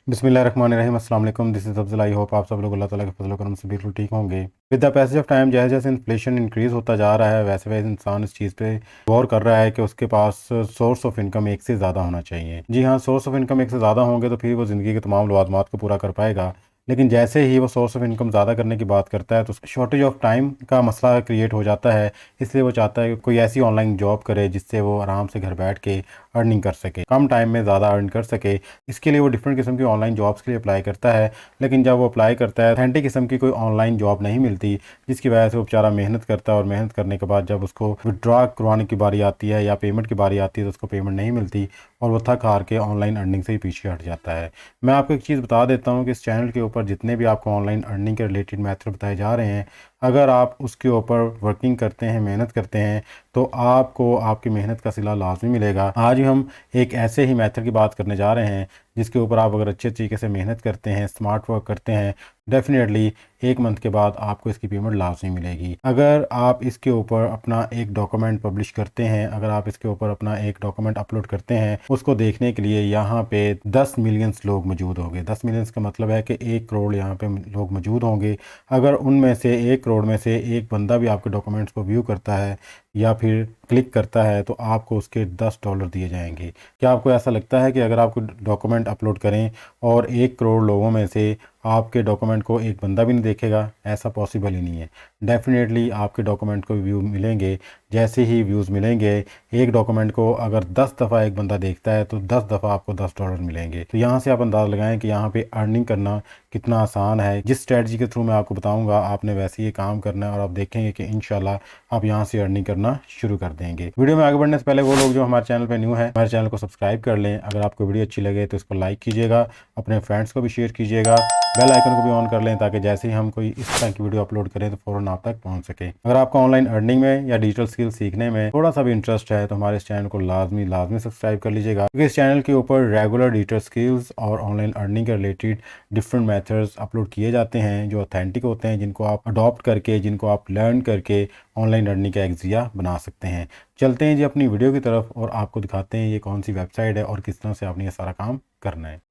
बिस्मिल्लाहिर्रहमानिर्रहीम अस्सलाम वालेकुम। This is Afzal. I hope आप सब लोग अल्लाह ताला के फजल करम से बिल्कुल ठीक होंगे। With the passage of time जैसे जैसे इन्फ्लेशन इंक्रीज़ होता जा रहा है वैसे वैसे इंसान इस चीज़ पे गौर कर रहा है कि उसके पास सोर्स ऑफ इनकम एक से ज़्यादा होना चाहिए। जी हाँ, सोर्स ऑफ इनकम एक से ज़्यादा होंगे तो फिर वो ज़िंदगी के तमाम लवाज़मात को पूरा कर पाएगा। लेकिन जैसे ही वो सोर्स ऑफ इनकम ज़्यादा करने की बात करता है तो शॉर्टेज ऑफ टाइम का मसला क्रिएट हो जाता है। इसलिए वो चाहता है कि कोई ऐसी ऑनलाइन जॉब करे जिससे वो आराम से घर बैठ के अर्निंग कर सके, कम टाइम में ज़्यादा अर्न कर सके। इसके लिए वो डिफरेंट किस्म की ऑनलाइन जॉब्स के लिए अप्लाई करता है। लेकिन जब वो अप्लाई करता है अथेंटिक किस्म की कोई ऑनलाइन जॉब नहीं मिलती, जिसकी वजह से वो बेचारा मेहनत करता है और मेहनत करने के बाद जब उसको विड्रॉ करवाने की बारी आती है या पेमेंट की बारी आती है तो उसको पेमेंट नहीं मिलती और वो थक हार के ऑनलाइन अर्निंग से ही पीछे हट जाता है। मैं आपको एक चीज़ बता देता हूँ कि इस चैनल के ऊपर जितने भी आपको ऑनलाइन अर्निंग के रिलेटेड मेथड बताए जा रहे हैं, अगर आप उसके ऊपर वर्किंग करते हैं, मेहनत करते हैं, तो आपको आपकी मेहनत का सिला लाजमी मिलेगा। आज हम एक ऐसे ही मेथड की बात करने जा रहे हैं जिसके ऊपर आप अगर अच्छे तरीके से मेहनत करते हैं, स्मार्ट वर्क करते हैं, डेफिनेटली 1 मंथ के बाद आपको इसकी पेमेंट लाजमी मिलेगी। अगर आप इसके ऊपर अपना एक डॉक्यूमेंट पब्लिश करते हैं, अगर आप इसके ऊपर अपना एक डॉक्यूमेंट अपलोड करते हैं, उसको देखने के लिए यहाँ पे 10 मिलियंस लोग मौजूद होंगे। 10 मिलियंस का मतलब है कि 1 करोड़ यहाँ पे लोग मौजूद होंगे। अगर उनमें से 1 करोड़ में से एक बंदा भी आपके डॉक्यूमेंट्स को व्यू करता है या फिर क्लिक करता है तो आपको उसके $10 दिए जाएंगे। क्या आपको ऐसा लगता है कि अगर आपको डॉक्यूमेंट अपलोड करें और 1 करोड़ लोगों में से आपके डॉक्यूमेंट को एक बंदा भी नहीं देखेगा? ऐसा पॉसिबल ही नहीं है। डेफिनेटली आपके डॉक्यूमेंट को व्यू मिलेंगे। जैसे ही व्यूज़ मिलेंगे, एक डॉक्यूमेंट को अगर 10 दफ़ा एक बंदा देखता है तो 10 दफ़ा आपको $10 मिलेंगे। तो यहाँ से आप अंदाज़ा लगाएं कि यहाँ पे अर्निंग करना कितना आसान है। जिस स्ट्रेटजी के थ्रू मैं आपको बताऊंगा आपने वैसे ही काम करना है और आप देखेंगे कि इंशाल्लाह आप यहाँ से अर्निंग करना शुरू कर देंगे। वीडियो में आगे बढ़ने से पहले वो लोग जो हमारे चैनल पे न्यू है, हमारे चैनल को सब्सक्राइब कर लें। अगर आपको वीडियो अच्छी लगे तो इसको लाइक कीजिएगा, अपने फ्रेंड्स को भी शेयर कीजिएगा, बेल आइकन को भी ऑन कर लें ताकि जैसे ही हम कोई इस तरह की वीडियो अपलोड करें तो फ़ौरन आप तक पहुंच सके। अगर आपको ऑनलाइन अर्निंग में या डिजिटल स्किल सीखने में थोड़ा सा भी इंटरेस्ट है तो हमारे इस चैनल को लाजमी लाजमी सब्सक्राइब कर लीजिएगा, क्योंकि इस चैनल के ऊपर रेगुलर डिजिटल स्किल्स और ऑनलाइन अर्निंग के रिलेटेड डिफरेंट मेथड्स अपलोड किए जाते हैं जो ऑथेंटिक होते हैं, जिनको आप अडॉप्ट करके, जिनको आप लर्न करके ऑनलाइन अर्निंग का एक ज़रिया बना सकते हैं। चलते हैं जी अपनी वीडियो की तरफ और आपको दिखाते हैं ये कौन सी वेबसाइट है और किस तरह से आपने ये सारा काम करना है।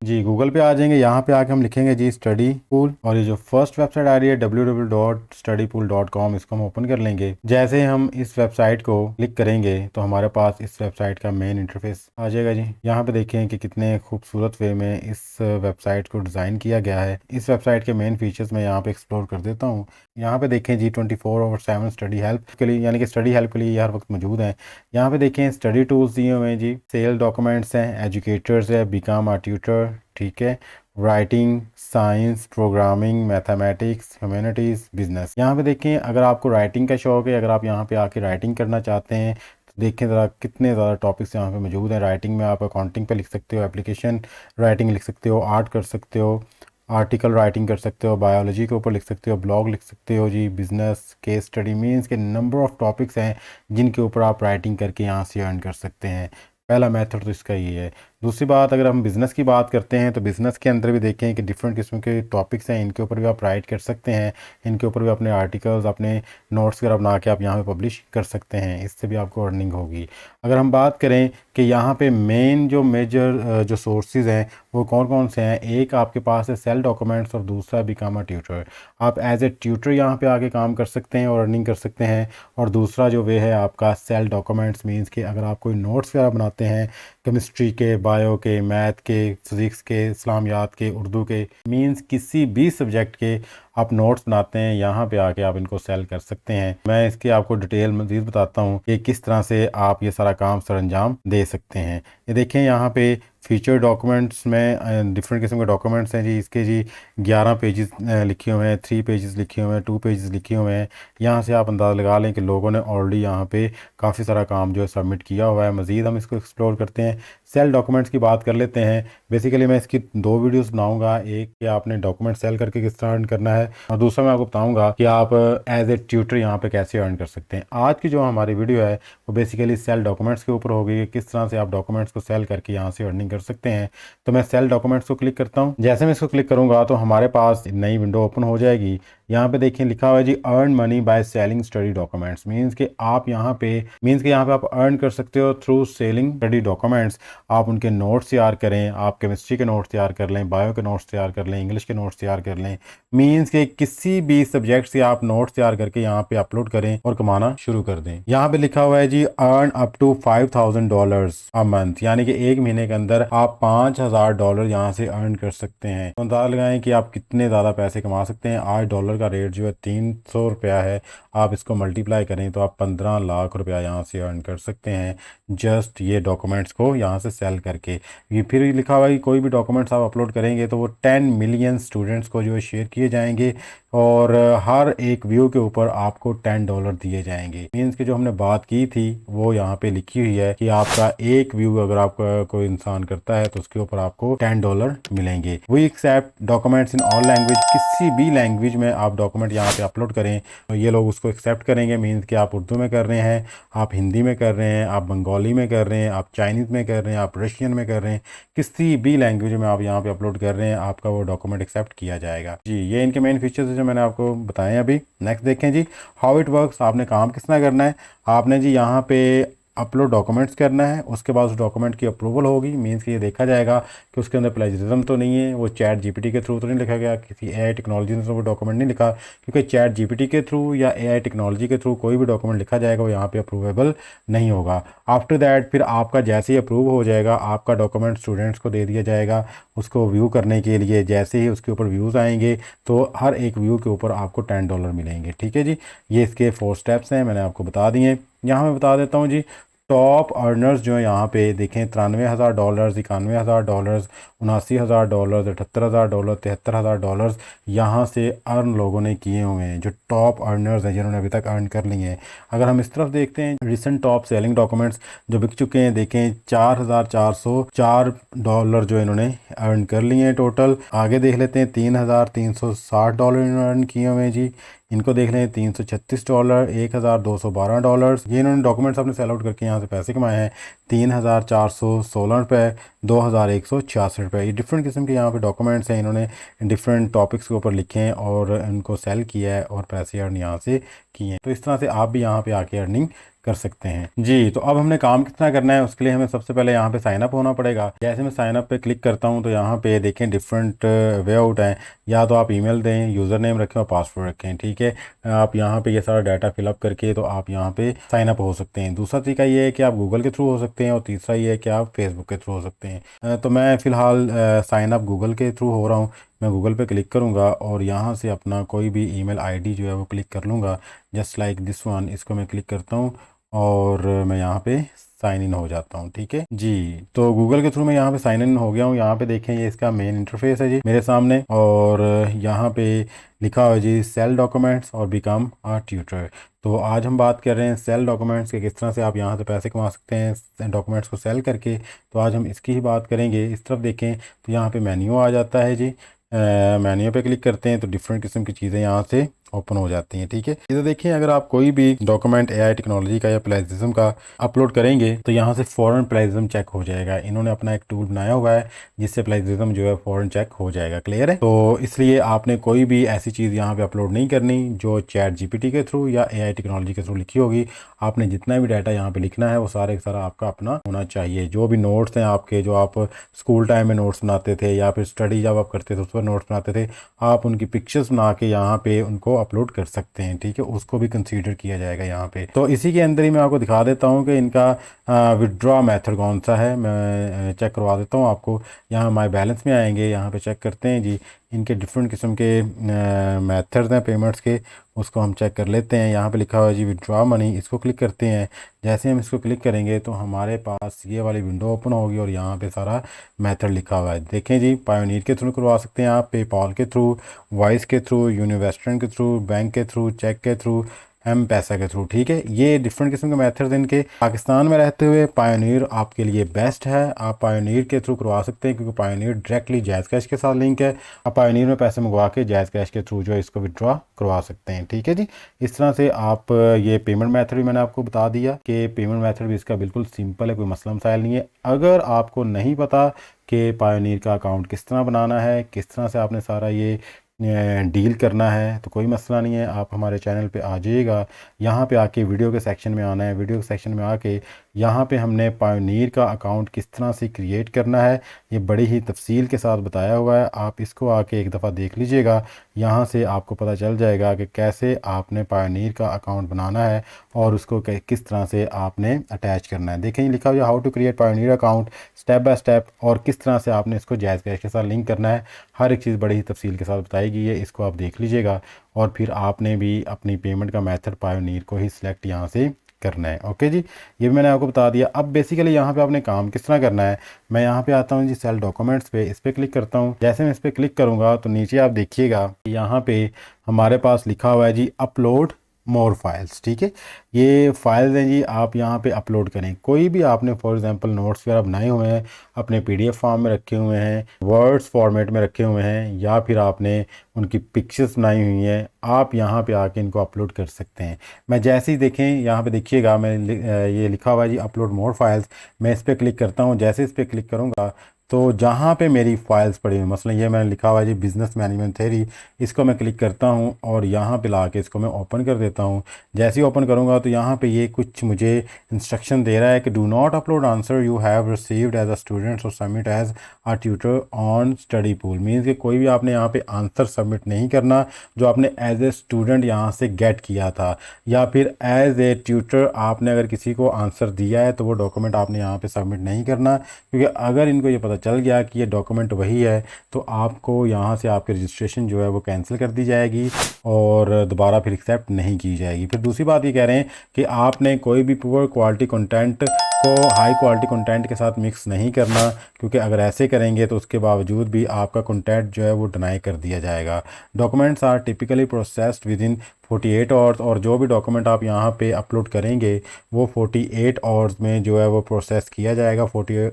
जी, गूगल पे आ जाएंगे। यहाँ पे आके हम लिखेंगे जी स्टडी पूल और ये जो फर्स्ट वेबसाइट आ रही है www.studypool.com, इसको हम ओपन कर लेंगे। जैसे हम इस वेबसाइट को क्लिक करेंगे तो हमारे पास इस वेबसाइट का मेन इंटरफेस आ जाएगा जी। यहाँ पे देखें कि कितने खूबसूरत वे में इस वेबसाइट को डिज़ाइन किया गया है। इस वेबसाइट के मेन फीचर्स मैं यहाँ पे एक्सप्लोर कर देता हूँ। यहाँ पे देखें जी 24/7 स्टडी हेल्प के लिए, यानी कि स्टडी हेल्प के लिए ये हर वक्त मौजूद है। यहाँ पे देखें स्टडी टूल्स दिए हुए हैं जी, सेल डॉक्यूमेंट्स हैं, एजुकेटर्स है, बिकम आ ट्यूटर, ठीक है, writing, science, programming, mathematics, humanities, business. यहाँ पे देखें अगर आपको राइटिंग का शौक है, अगर आप यहाँ पे आके राइटिंग करना चाहते हैं तो देखें ज़रा कितने ज़्यादा टॉपिक्स यहाँ पे मौजूद हैं। राइटिंग में आप अकाउंटिंग पे लिख सकते हो, एप्लीकेशन राइटिंग लिख सकते हो, आर्ट कर सकते हो, आर्टिकल राइटिंग कर सकते हो, बायोलॉजी के ऊपर लिख सकते हो, ब्लॉग लिख सकते हो जी, बिजनेस, केस स्टडी, मीन्स के नंबर ऑफ़ टॉपिक्स हैं जिनके ऊपर आप राइटिंग करके यहाँ से अर्न कर सकते हैं। पहला मेथड तो इसका ये है। दूसरी बात, अगर हम बिज़नेस की बात करते हैं तो बिज़नेस के अंदर भी देखें कि डिफरेंट किस्म के टॉपिक्स हैं, इनके ऊपर भी आप राइट कर सकते हैं, इनके ऊपर भी अपने आर्टिकल्स, अपने नोट्स वगैरह बना के आप यहाँ पे पब्लिश कर सकते हैं। इससे भी आपको अर्निंग होगी। अगर हम बात करें कि यहाँ पे मेन जो मेजर जो सोर्सेज हैं वो कौन कौन से हैं, एक आपके पास है सेल डॉक्यूमेंट्स और दूसरा बिकम अ ट्यूटर। आप एज ए ट्यूटर यहाँ पे आके काम कर सकते हैं और अर्निंग कर सकते हैं। और दूसरा जो वे है आपका सेल डॉक्यूमेंट्स, मीन्स कि अगर आप कोई नोट्स वगैरह बनाते हैं केमिस्ट्री के, बायो के, मैथ के, फिज़िक्स के, इस्लामियात के, उर्दू के, मींस किसी भी सब्जेक्ट के आप नोट्स बनाते हैं, यहाँ पे आके आप इनको सेल कर सकते हैं। मैं इसकी आपको डिटेल मज़ीद बताता हूँ कि किस तरह से आप ये सारा काम सरअंजाम दे सकते हैं। ये देखें यहाँ पे फीचर डॉक्यूमेंट्स में डिफरेंट किस्म के डॉक्यूमेंट्स हैं जी। इसके जी 11 पेजेस लिखे हुए हैं, 3 पेजेस लिखे हुए हैं, 2 पेजेस लिखे हुए हैं। यहाँ से आप अंदाज़ा लगा लें कि लोगों ने ऑलरेडी यहाँ पे काफ़ी सारा काम जो है सबमिट किया हुआ है। मज़ीद हम इसको एक्सप्लोर करते हैं। सेल डॉक्यूमेंट्स की बात कर लेते हैं। बेसिकली मैं इसकी 2 वीडियोस बनाऊंगा, एक कि आपने डॉक्यूमेंट सेल करके किस तरह अर्न करना है और दूसरा मैं आपको बताऊंगा कि आप एज ए ट्यूटर यहाँ पे कैसे अर्न कर सकते हैं। आज की जो हमारी वीडियो है वो बेसिकली सेल डॉक्यूमेंट्स के ऊपर होगी, किस तरह से आप डॉक्यूमेंट्स को सेल करके यहाँ से अर्निंग कर सकते हैं। तो मैं सेल डॉक्यूमेंट्स को क्लिक करता हूँ। जैसे मैं इसको क्लिक करूँगा तो हमारे पास नई विंडो ओपन हो जाएगी। यहाँ पे देखिए लिखा हुआ है जी earn money by selling study documents. Means कि यहाँ पे आप अर्न कर सकते हो थ्रू सेलिंग स्टडी डॉक्यूमेंट्स। आप उनके नोट्स तैयार करें, आप केमिस्ट्री के नोट्स तैयार कर लें, बायो के नोट्स तैयार कर लें, इंग्लिश के नोट्स तैयार कर लें। मीन्स के किसी भी सब्जेक्ट से आप नोट्स तैयार करके यहाँ पे अपलोड करें और कमाना शुरू कर दें। यहाँ पे लिखा हुआ है जी earn up to $5,000 a month, यानी कि एक महीने के अंदर आप $5,000 यहाँ से अर्न कर सकते हैं। तो अंदाजा लगाएं कि आप कितने ज़्यादा पैसे कमा सकते हैं। आज डॉलर का रेट जो है $300 है, आप इसको मल्टीप्लाई करें तो आप 15 लाख रुपया यहाँ से अर्न कर सकते हैं जस्ट ये डॉक्यूमेंट्स को यहाँ से सेल करके। ये फिर लिखा हुआ है कि कोई भी डॉक्यूमेंट्स आप अपलोड करेंगे तो वो 10 मिलियन स्टूडेंट्स को जो है शेयर किए जाएंगे और हर एक व्यू के ऊपर आपको $10 दिए जाएंगे। मीन्स कि जो हमने बात की थी वो यहाँ पे लिखी हुई है कि आपका एक व्यू अगर आपका कोई इंसान करता है तो उसके ऊपर आपको $10 मिलेंगे। We accept documents in all language, किसी भी लैंग्वेज में आप डॉक्यूमेंट यहाँ पे अपलोड करें तो ये लोग उसको एक्सेप्ट करेंगे। मीन्स कि आप उर्दू में कर रहे हैं, आप हिंदी में कर रहे हैं, आप बंगाली में कर रहे हैं, आप चाइनीज़ में कर रहे हैं, आप रशियन में कर रहे हैं, किसी भी लैंग्वेज में आप यहाँ पे अपलोड कर रहे हैं आपका वो डॉक्यूमेंट एक्सेप्ट किया जाएगा जी। ये इनके मेन फीचर्स जो मैंने आपको बताए हैं अभी। नेक्स्ट देखें जी हाउ इट वर्क्स। आपने काम किस तरह करना है, आपने जी यहाँ पे अपलोड डॉक्यूमेंट्स करना है, उसके बाद उस डॉक्यूमेंट की अप्रूवल होगी। मीन्स कि ये देखा जाएगा कि उसके अंदर प्लेजरिज्म तो नहीं है, वो चैट जीपीटी के थ्रू तो नहीं लिखा गया, किसी एआई टेक्नोलॉजी ने तो वो डॉक्यूमेंट नहीं लिखा, क्योंकि चैट जीपीटी के थ्रू या एआई टेक्नोलॉजी के थ्रू कोई भी डॉक्यूमेंट लिखा जाएगा वो यहाँ पे अप्रूवेबल नहीं होगा। आफ्टर दैट फिर आपका जैसे ही अप्रूव हो जाएगा आपका डॉक्यूमेंट स्टूडेंट्स को दे दिया जाएगा उसको व्यू करने के लिए। जैसे ही उसके ऊपर व्यूज़ आएंगे तो हर एक व्यू के ऊपर आपको $10 मिलेंगे। ठीक है जी, ये इसके 4 स्टेप्स हैं, मैंने आपको बता दिए। यहाँ मैं बता देता हूँ जी टॉप अर्नर्स जो है यहाँ पे देखें $93,000, $91,000, $79,000, $78,000, $73,000 यहाँ से अर्न लोगों ने किए हुए हैं, जो टॉप अर्नर्स हैं जिन्होंने अभी तक अर्न कर लिए हैं। अगर हम इस तरफ देखते हैं रिसेंट टॉप सेलिंग डॉक्यूमेंट्स जो बिक चुके हैं, देखें $4,404 जो इन्होंने अर्न कर लिए हैं टोटल। आगे देख लेते हैं $3,360 इन्होंने अर्न किए हुए हैं जी। इनको देख लें $336, $1,212 ये इन्होंने डॉक्यूमेंट्स अपने सेल आउट करके यहाँ से पैसे कमाए हैं। $3,416, $2,166। ये डिफरेंट किस्म के यहाँ पे डॉक्यूमेंट्स हैं, इन्होंने डिफरेंट टॉपिक्स के ऊपर लिखे हैं और इनको सेल किया है और पैसे अर्न यहाँ से किए हैं। तो इस तरह से आप भी यहाँ पे आके अर्निंग कर सकते हैं जी। तो अब हमने काम कितना करना है, उसके लिए हमें सबसे पहले यहाँ पे साइन अप होना पड़ेगा। जैसे मैं साइन अप पे क्लिक करता हूँ तो यहाँ पे देखें डिफरेंट वे आउट हैं। या तो आप ईमेल दें, यूज़र नेम रखें और पासवर्ड रखें। ठीक है, आप यहाँ पे ये सारा डाटा फिलअप करके तो आप यहाँ पे साइन अप हो सकते हैं। दूसरा तरीका ये है कि आप गूगल के थ्रू हो सकते हैं और तीसरा ये है कि आप फेसबुक के थ्रू हो सकते हैं। तो मैं फ़िलहाल साइन अप गूगल के थ्रू हो रहा हूँ। मैं गूगल पे क्लिक करूँगा और यहाँ से अपना कोई भी ईमेल आईडी जो है वो क्लिक कर लूँगा, जस्ट लाइक दिस वन। इसको मैं क्लिक करता हूँ और मैं यहाँ पे साइन इन हो जाता हूँ। ठीक है जी, तो गूगल के थ्रू मैं यहाँ पे साइन इन हो गया हूँ। यहाँ पे देखें ये इसका मेन इंटरफेस है जी मेरे सामने और यहाँ पे लिखा हुआ है जी सेल डॉक्यूमेंट्स और बिकम अ ट्यूटर। तो आज हम बात कर रहे हैं सेल डॉक्यूमेंट्स के, किस तरह से आप यहाँ से पैसे कमा सकते हैं डॉक्यूमेंट्स को सेल करके। तो आज हम इसकी ही बात करेंगे। इस तरफ देखें तो यहाँ पे मेन्यू आ जाता है जी। मेन्यू पे क्लिक करते हैं तो डिफरेंट किस्म की चीज़ें यहाँ से ओपन हो जाती हैं। ठीक है, इधर देखिए अगर आप कोई भी डॉक्यूमेंट एआई टेक्नोलॉजी का या प्लेजरिज्म का अपलोड करेंगे तो यहाँ से फ़ौरन प्लेजरिज्म चेक हो जाएगा। इन्होंने अपना एक टूल बनाया हुआ है जिससे प्लेजरिज्म जो है फ़ौरन चेक हो जाएगा। क्लियर है, तो इसलिए आपने कोई भी ऐसी चीज़ यहाँ पे अपलोड नहीं करनी जो चैट जीपीटी के थ्रू या एआई टेक्नोलॉजी के थ्रू लिखी होगी। आपने जितना भी डाटा यहाँ पे लिखना है वो सारे का सारा आपका अपना होना चाहिए। जो भी नोट्स हैं आपके, जो आप स्कूल टाइम में नोट्स बनाते थे या फिर स्टडी जब आप करते थे उस पर नोट्स बनाते थे, आप उनकी पिक्चर्स बना के यहाँ पे उनको अपलोड कर सकते हैं। ठीक है, उसको भी कंसीडर किया जाएगा यहाँ पे। तो इसी के अंदर ही मैं आपको दिखा देता हूँ कि इनका विड्रॉ मेथड कौन सा है। मैं चेक करवा देता हूँ आपको। यहाँ माई बैलेंस में आएंगे, यहाँ पे चेक करते हैं जी। इनके डिफरेंट किस्म के मेथड्स हैं पेमेंट्स के, उसको हम चेक कर लेते हैं। यहाँ पे लिखा हुआ है जी विड्रॉ मनी, इसको क्लिक करते हैं। जैसे हम इसको क्लिक करेंगे तो हमारे पास ये वाली विंडो ओपन होगी और यहाँ पे सारा मेथड लिखा हुआ है। देखें जी, पायोनियर के थ्रू करवा सकते हैं आप, पेपॉल के थ्रू, वॉइस के थ्रू, यूनिवेस्टर्न के थ्रू, बैंक के थ्रू, चेक के थ्रू, एम पैसा के थ्रू। ठीक है, ये डिफरेंट किस्म के मेथड्स इनके। पाकिस्तान में रहते हुए पायोनियर आपके लिए बेस्ट है। आप पायोनियर के थ्रू करवा सकते हैं क्योंकि पायोनियर डायरेक्टली जायज़ कैश के साथ लिंक है। आप पायोनियर में पैसे मंगवा के जायज़ कैश के थ्रू जो है इसको विड्रॉ करवा सकते हैं। ठीक है जी, इस तरह से आप ये पेमेंट मेथड भी मैंने आपको बता दिया कि पेमेंट मेथड भी इसका बिल्कुल सिंपल है, कोई मसला मसाइल नहीं है। अगर आपको नहीं पता कि पायोनियर का अकाउंट किस तरह बनाना है, किस तरह से आपने सारा ये डील करना है तो कोई मसला नहीं है, आप हमारे चैनल पे आ जाइएगा। यहाँ पे आके वीडियो के सेक्शन में आना है, वीडियो के सेक्शन में आके यहाँ पे हमने पायोनीर का अकाउंट किस तरह से क्रिएट करना है ये बड़ी ही तफसील के साथ बताया हुआ है। आप इसको आके एक दफ़ा देख लीजिएगा, यहाँ से आपको पता चल जाएगा कि कैसे आपने पायोनीर का अकाउंट बनाना है और उसको किस तरह से आपने अटैच करना है। देखें लिखा हुआ how to create pioneer account step by step, और किस तरह से आपने इसको जायज़ कैश के साथ लिंक करना है। हर एक चीज़ बड़ी ही तफसील के साथ बताई गई है, इसको आप देख लीजिएगा। और फिर आपने भी अपनी पेमेंट का मेथड पायोनीर को ही सिलेक्ट यहाँ से करना है। ओके जी, ये भी मैंने आपको बता दिया। अब बेसिकली यहाँ पे आपने काम किस तरह करना है, मैं यहाँ पे आता हूँ जी सेल डॉक्यूमेंट्स पे, इस पर क्लिक करता हूँ। जैसे मैं इस पर क्लिक करूँगा तो नीचे आप देखिएगा यहाँ पे हमारे पास लिखा हुआ है जी अपलोड मोर फाइल्स। ठीक है, ये फाइल्स हैं जी, आप यहाँ पे अपलोड करें। कोई भी आपने फॉर एग्जांपल नोट्स वगैरह बनाए हुए हैं, अपने पीडीएफ फॉर्म में रखे हुए हैं, वर्ड्स फॉर्मेट में रखे हुए हैं, या फिर आपने उनकी पिक्चर्स बनाई हुई हैं, आप यहाँ पे आके इनको अपलोड कर सकते हैं। मैं जैसे ही देखें यहाँ पे देखिएगा मैं ये लिखा हुआ है जी अपलोड मोर फाइल्स, मैं इस पर क्लिक करता हूँ। जैसे इस पर क्लिक करूँगा तो जहाँ पे मेरी फ़ाइल्स पड़ी हुई, मसलन ये मैंने लिखा हुआ है जी बिज़नेस मैनेजमेंट थ्योरी, इसको मैं क्लिक करता हूँ और यहाँ पे ला के इसको मैं ओपन कर देता हूँ। जैसे ही ओपन करूँगा तो यहाँ पे ये कुछ मुझे इंस्ट्रक्शन दे रहा है कि do not upload answer you have received as a student और submit as a tutor on Studypool. Means कि कोई भी आपने यहाँ पे आंसर सबमिट नहीं करना जो आपने एज ए स्टूडेंट यहाँ से गेट किया था, या फिर एज ए ट्यूटर आपने अगर किसी को आंसर दिया है तो वो डॉक्यूमेंट आपने यहाँ पे सबमिट नहीं करना, क्योंकि अगर इनको ये पता चल गया कि ये डॉक्यूमेंट वही है तो आपको यहाँ से आपकी रजिस्ट्रेशन जो है वो कैंसिल कर दी जाएगी और दोबारा फिर एक्सेप्ट नहीं की जाएगी। फिर दूसरी बात ये कह रहे हैं कि आपने कोई भी पुअर क्वालिटी कंटेंट को हाई क्वालिटी कंटेंट के साथ मिक्स नहीं करना, क्योंकि अगर ऐसे करेंगे तो उसके बावजूद भी आपका कंटेंट जो है वो डिनाई कर दिया जाएगा। Documents are typically processed within 48 hours, और जो भी डॉक्यूमेंट आप यहाँ पे अपलोड करेंगे वो 48 आवर्स में जो है वो प्रोसेस किया जाएगा। 48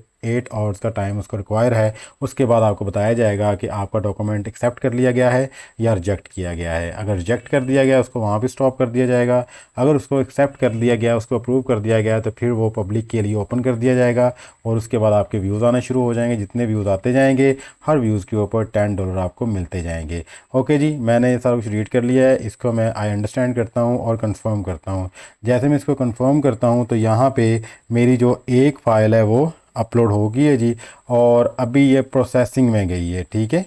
आवर्स का टाइम उसको रिक्वायर है। उसके बाद आपको बताया जाएगा कि आपका डॉक्यूमेंट एक्सेप्ट कर लिया गया है या रिजेक्ट किया गया है। अगर रिजेक्ट कर दिया गया उसको वहाँ पे स्टॉप कर दिया जाएगा, अगर उसको एक्सेप्ट कर लिया गया, उसको अप्रूव कर दिया गया, तो फिर वो पब्लिक के लिए ओपन कर दिया जाएगा और उसके बाद आपके व्यूज़ आना शुरू हो जाएंगे। जितने व्यूज़ आते जाएंगे हर व्यूज़ के ऊपर $10 आपको मिलते जाएंगे। ओके जी, मैंने सारा कुछ रीड कर लिया है, इसको मैं आई अंडरस्टैंड करता हूँ और कंफर्म करता हूँ। जैसे मैं इसको कंफर्म करता हूँ तो यहाँ पे मेरी जो एक फ़ाइल है वो अपलोड हो गई है जी, और अभी ये प्रोसेसिंग में गई है। ठीक है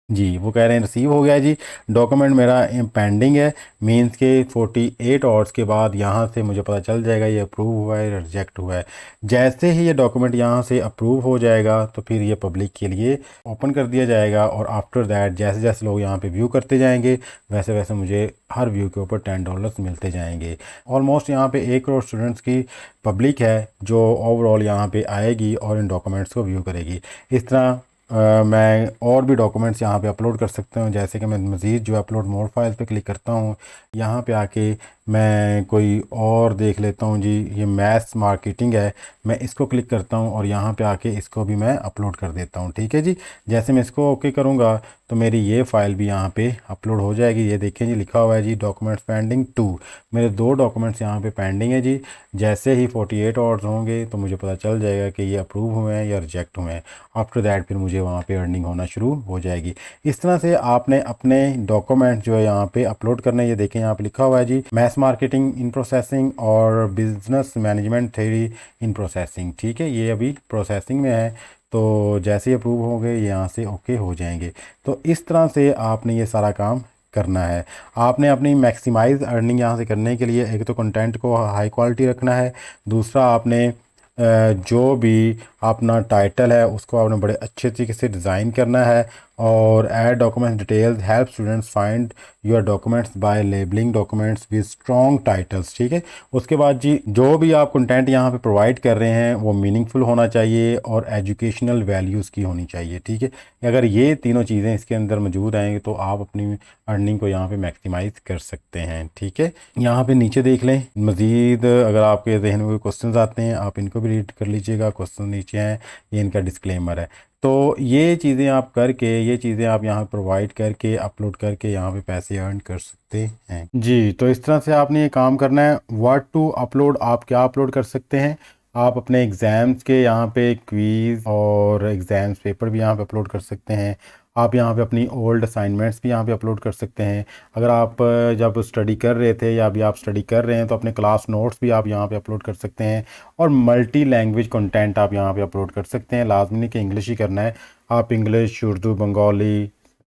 जी, वो कह रहे हैं रिसीव हो गया है जी, डॉक्यूमेंट मेरा पेंडिंग है। मींस के 48 आवर्स के बाद यहाँ से मुझे पता चल जाएगा ये अप्रूव हुआ है या रिजेक्ट हुआ है। जैसे ही ये डॉक्यूमेंट यहाँ से अप्रूव हो जाएगा तो फिर ये पब्लिक के लिए ओपन कर दिया जाएगा, और आफ्टर दैट जैसे जैसे लोग यहाँ पे व्यू करते जाएंगे वैसे वैसे मुझे हर व्यू के ऊपर $10 मिलते जाएंगे। ऑलमोस्ट यहाँ पे 1 करोड़ स्टूडेंट्स की पब्लिक है जो ओवरऑल यहाँ पे आएगी और इन डॉक्यूमेंट्स को व्यू करेगी। इस तरह मैं और भी डॉक्यूमेंट्स यहाँ पे अपलोड कर सकता हूँ। जैसे कि मैं मज़ीद जो अपलोड मोर फाइल्स पे क्लिक करता हूँ, यहाँ पे आके मैं कोई और देख लेता हूँ जी, ये मैथ्स मार्केटिंग है, मैं इसको क्लिक करता हूँ और यहाँ पे आके इसको भी मैं अपलोड कर देता हूँ। ठीक है जी, जैसे मैं इसको ओके करूँगा तो मेरी ये फ़ाइल भी यहाँ पे अपलोड हो जाएगी। ये देखें जी लिखा हुआ है जी डॉक्यूमेंट्स पेंडिंग 2, मेरे 2 डॉक्यूमेंट्स यहाँ पे पेंडिंग है जी। जैसे ही 48 आवर्स होंगे तो मुझे पता चल जाएगा कि ये अप्रूव हुए हैं या रिजेक्ट हुए हैं। आफ्टर दैट फिर मुझे वहाँ पे अर्निंग होना शुरू हो जाएगी। इस तरह से आपने अपने डॉक्यूमेंट जो है यहाँ पे अपलोड करने, ये देखें यहाँ पे लिखा हुआ है जी मैथ मार्केटिंग इन प्रोसेसिंग और business management theory in processing. ठीक है, ये अभी प्रोसेसिंग में है, तो जैसे ही अप्रूव हो गए यहाँ से ओके हो जाएंगे। तो इस तरह से आपने ये सारा काम करना है। आपने अपनी मैक्सिमाइज अर्निंग यहाँ से करने के लिए एक तो कंटेंट को हाई क्वालिटी रखना है, दूसरा आपने जो भी अपना टाइटल है उसको आपने बड़े अच्छे तरीके से डिज़ाइन करना है, और add documents details help students find your documents by labelling documents with strong titles. ठीक है, उसके बाद जी जो भी आप कंटेंट यहाँ पे प्रोवाइड कर रहे हैं वो मीनिंगफुल होना चाहिए और एजुकेशनल वैल्यूज़ की होनी चाहिए। ठीक है, अगर ये तीनों चीज़ें इसके अंदर मौजूद आएंगी तो आप अपनी अर्निंग को यहाँ पे मैक्सिमाइज़ कर सकते हैं। ठीक है, यहाँ पे नीचे देख लें मज़ीद, अगर आपके जहन में कोई क्वेश्चन आते हैं आप इनको भी रीड कर लीजिएगा। क्वेश्चन नीचे हैं, ये इनका डिस्क्लेमर है। तो ये चीज़ें आप करके, ये चीज़ें आप यहाँ प्रोवाइड करके अपलोड करके यहाँ पे पैसे अर्न कर सकते हैं जी। तो इस तरह से आपने ये काम करना है। व्हाट टू अपलोड, आप क्या अपलोड कर सकते हैं, आप अपने एग्ज़ाम्स के यहाँ पे क्वीज़ और एग्ज़ाम्स पेपर भी यहाँ पे अपलोड कर सकते हैं। आप यहाँ पे अपनी ओल्ड असाइनमेंट्स भी यहाँ पे अपलोड कर सकते हैं। अगर आप जब स्टडी कर रहे थे या अभी आप स्टडी कर रहे हैं तो अपने क्लास नोट्स भी आप यहाँ पे अपलोड कर सकते हैं। और मल्टी लैंग्वेज कंटेंट आप यहाँ पे अपलोड कर सकते हैं। लाजमी नहीं कि इंग्लिश ही करना है, आप इंग्लिश, उर्दू, बंगाली,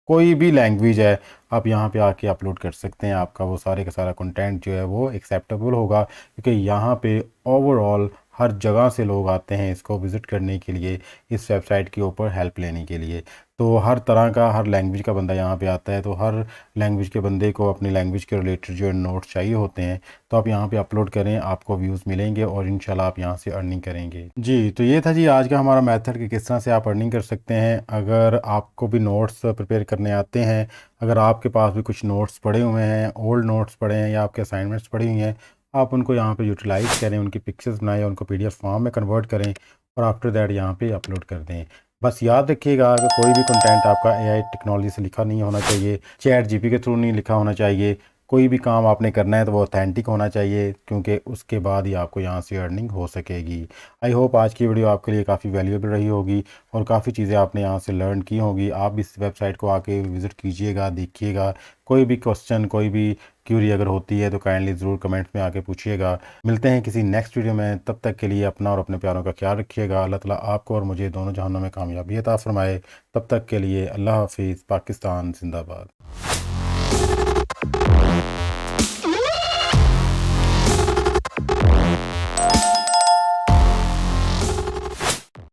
कोई भी लैंग्वेज है आप यहाँ पे आके अपलोड कर सकते हैं। आपका वो सारे का सारा कंटेंट जो है वो एक्सेप्टेबल होगा, क्योंकि यहाँ पे ओवरऑल हर जगह से लोग आते हैं इसको विज़िट करने के लिए, इस वेबसाइट के ऊपर हेल्प लेने के लिए। तो हर तरह का, हर लैंग्वेज का बंदा यहाँ पे आता है। तो हर लैंग्वेज के बंदे को अपनी लैंग्वेज के रिलेटेड जो नोट्स चाहिए होते हैं तो आप यहाँ पे अपलोड करें, आपको व्यूज़ मिलेंगे और इंशाल्लाह आप यहाँ से अर्निंग करेंगे। जी, तो ये था जी आज का हमारा मेथड कि किस तरह से आप अर्निंग कर सकते हैं। अगर आपको भी नोट्स प्रिपेयर करने आते हैं, अगर आपके पास भी कुछ नोट्स पड़े हुए हैं, ओल्ड नोट्स पड़े हैं या आपके असाइनमेंट्स पड़ी हुई हैं, आप उनको यहाँ पे यूटिलाइज़ करें, उनकी पिक्चर्स बनाएं, उनको पीडीएफ फॉर्म में कन्वर्ट करें और आफ्टर दैट यहाँ पे अपलोड कर दें। बस याद रखिएगा कि कोई भी कंटेंट आपका एआई टेक्नोलॉजी से लिखा नहीं होना चाहिए, चैट जीपी के थ्रू नहीं लिखा होना चाहिए। कोई भी काम आपने करना है तो वो ऑथेंटिक होना चाहिए, क्योंकि उसके बाद ही आपको यहाँ से अर्निंग हो सकेगी। आई होप आज की वीडियो आपके लिए काफ़ी वैल्यूएबल रही होगी और काफ़ी चीज़ें आपने यहाँ से लर्न की होंगी। आप भी इस वेबसाइट को आके विज़िट कीजिएगा, देखिएगा। कोई भी क्वेश्चन, कोई भी क्यूरी अगर होती है तो काइंडली ज़रूर कमेंट्स में आके पूछिएगा। मिलते हैं किसी नेक्स्ट वीडियो में, तब तक के लिए अपना और अपने प्यारों का ख्याल रखिएगा। अल्लाह ताला आपको और मुझे दोनों जहानों में कामयाबी अता फरमाए। तब तक के लिए अल्लाह हाफिज़। पाकिस्तान जिंदाबाद।